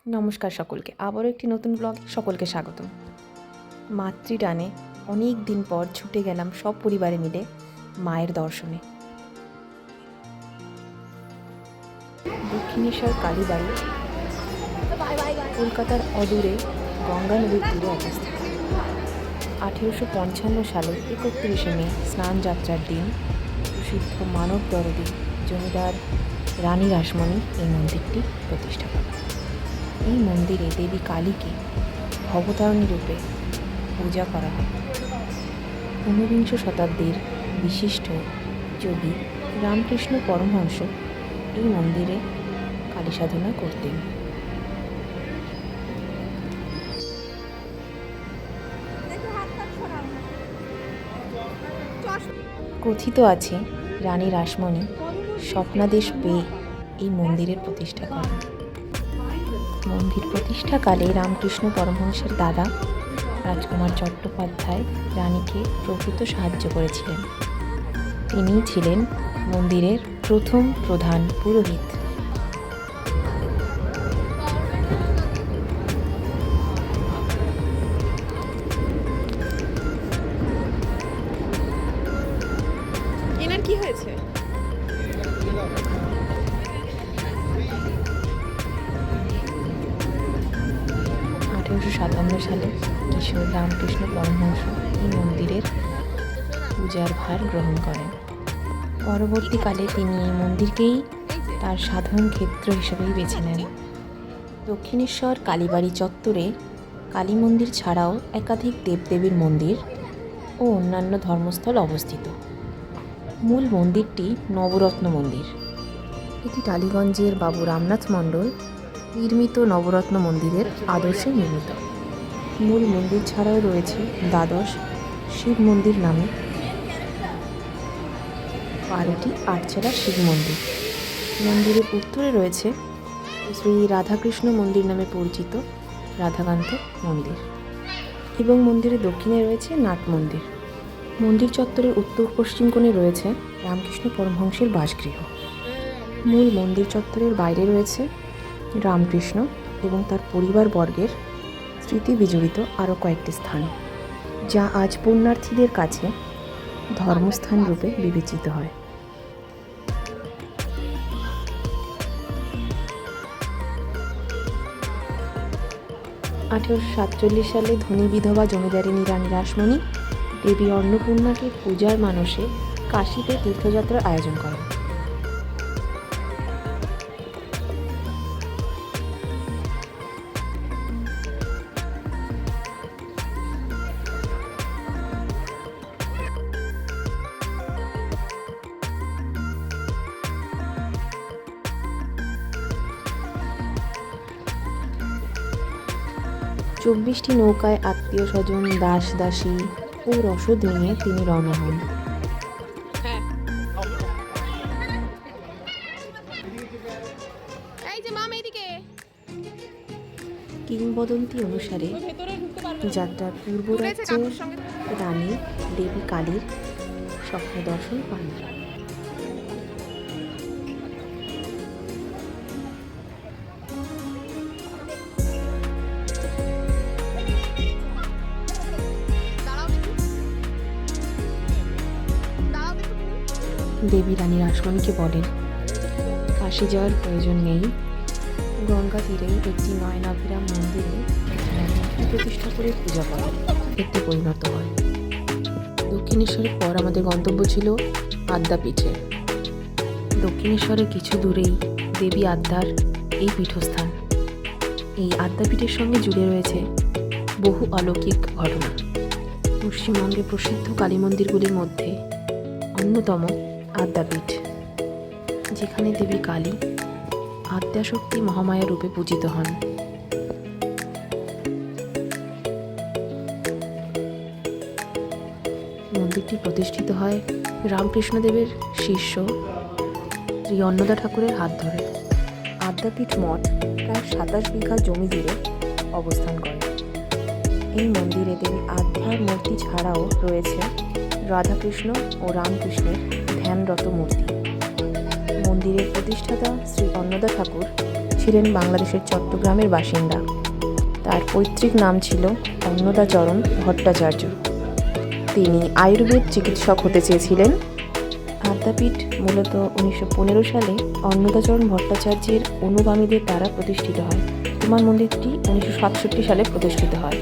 নমস্কার সকলকে, আবারও একটি নতুন ব্লগ সকলকে স্বাগতম। মাতৃটানে অনেক দিন পর ছুটে গেলাম সব পরিবারে মিলে মায়ের দর্শনে। দক্ষিণেশ্বর কালীবাড়ি কলকাতার অদূরে গঙ্গা নদীর তীরে অবস্থিত। 1855 সালে 31শে মে স্নান যাত্রার দিন প্রসিদ্ধ মানব দরদী জমিদার রানী রাসমণি এই মন্দিরটি প্রতিষ্ঠা করেন। এই মন্দিরে দেবী কালীকে ভবতারিণী রূপে পূজা করা হয়। 19বিংশ শতাব্দীর বিশিষ্ট যোগী রামকৃষ্ণ পরমহংস এই মন্দিরে কালী সাধনা করতেন। কথিত আছে রানী রাসমণি স্বপ্নাদেশ পেয়ে এই মন্দিরের প্রতিষ্ঠা করেন। মন্দির প্রতিষ্ঠাকালে রামকৃষ্ণ পরমহংসের দাদা রাজকুমার চট্টোপাধ্যায় রানীকে প্রভূত সাহায্য করেছিলেন। তিনিই ছিলেন মন্দিরের প্রথম প্রধান পুরোহিত। এনার কি হয়েছে? 1857 সালে কিশোর রামকৃষ্ণ পরমহংস এই মন্দিরের পূজার ভার গ্রহণ করেন। পরবর্তীকালে তিনি এই মন্দিরকেই তার সাধন ক্ষেত্র হিসেবেই বেছে নেন। দক্ষিণেশ্বর কালীবাড়ি চত্বরে কালী মন্দির ছাড়াও একাধিক দেবদেবীর মন্দির ও অন্যান্য ধর্মস্থল অবস্থিত। মূল মন্দিরটি নবরত্ন মন্দির। এটি টালিগঞ্জের বাবু রামনাথ মণ্ডল নির্মিত নবরত্ন মন্দিরের আদর্শে নির্মিত। মূল মন্দির ছাড়াও রয়েছে দ্বাদশ শিব মন্দির নামে 12টি আটচালা শিব মন্দির। মন্দিরের উত্তরে রয়েছে শ্রী রাধাকৃষ্ণ মন্দির নামে পরিচিত রাধাকান্ত মন্দির এবং মন্দিরের দক্ষিণে রয়েছে নাট মন্দির। মন্দির চত্বরের উত্তর পশ্চিম কোণে রয়েছে রামকৃষ্ণ পরমহংসের বাসগৃহ। মূল মন্দির চত্বরের বাইরে রয়েছে রামকৃষ্ণ এবং তার পরিবারবর্গের স্মৃতি বিজড়িত আরও কয়েকটি স্থান, যা আজ পুণ্যার্থীদের কাছে ধর্মস্থান রূপে বিবেচিত হয়। (1847 সালে ধনী বিধবা জমিদারিনী রানী রাসমণি দেবী অন্নপূর্ণাকে পূজার মানসে কাশীতে তীর্থযাত্রার আয়োজন করেন। চব্বিশটি নৌকায় আত্মীয় স্বজন, দাস দাসী ও রসদ নিয়ে তিনি রওনা হন। কিংবদন্তি অনুসারে যাত্রার পূর্ব রাজ্যে রানী দেবী কালীর স্বপ্ন দর্শন পান। দেবী রানী রাসমণিকে বলেন, কাশী যাওয়ার প্রয়োজন নেই, গঙ্গা তীরেই একটি নয়নাভিরাম মন্দিরে মূর্তি প্রতিষ্ঠা করে পূজা করা এতে পরিণত হয়। দক্ষিণেশ্বরের পর আমাদের গন্তব্য ছিল আদ্যাপীঠে। দক্ষিণেশ্বরের কিছু দূরেই দেবী আদ্যার এই পীঠস্থান। এই আদ্যাপীঠের সঙ্গে জুড়ে রয়েছে বহু অলৌকিক ঘটনা। পশ্চিমবঙ্গের প্রসিদ্ধ কালী মন্দিরগুলির মধ্যে অন্যতম আদ্যাপীঠ, যেখানে দেবী কালী আদ্যাশক্তি মহামায়া রূপে পূজিত হন। মন্দিরটি প্রতিষ্ঠিত হয় রামকৃষ্ণদেবের শিষ্য শ্রী অন্নদা ঠাকুরের হাত ধরে। আদ্যাপীঠ মঠ প্রায় 27 বিঘা জমি জুড়ে অবস্থান করে। এই মন্দিরে দেবী আদ্যার মূর্তি ছাড়াও রয়েছে রাধাকৃষ্ণ ও রামকৃষ্ণের ধ্যানরত মূর্তি। মন্দিরের প্রতিষ্ঠাতা শ্রী অন্নদা ঠাকুর ছিলেন বাংলাদেশের চট্টগ্রামের বাসিন্দা। তার পৈতৃক নাম ছিল অন্নদাচরণ ভট্টাচার্য। তিনি আয়ুর্বেদ চিকিৎসক হতে চেয়েছিলেন। আদ্যাপীঠ মূলত 1915 সালে অন্নদাচরণ ভট্টাচার্যের অনুগামীদের দ্বারা প্রতিষ্ঠিত হয়। হনুমান মন্দিরটি 1967 সালে প্রতিষ্ঠিত হয়।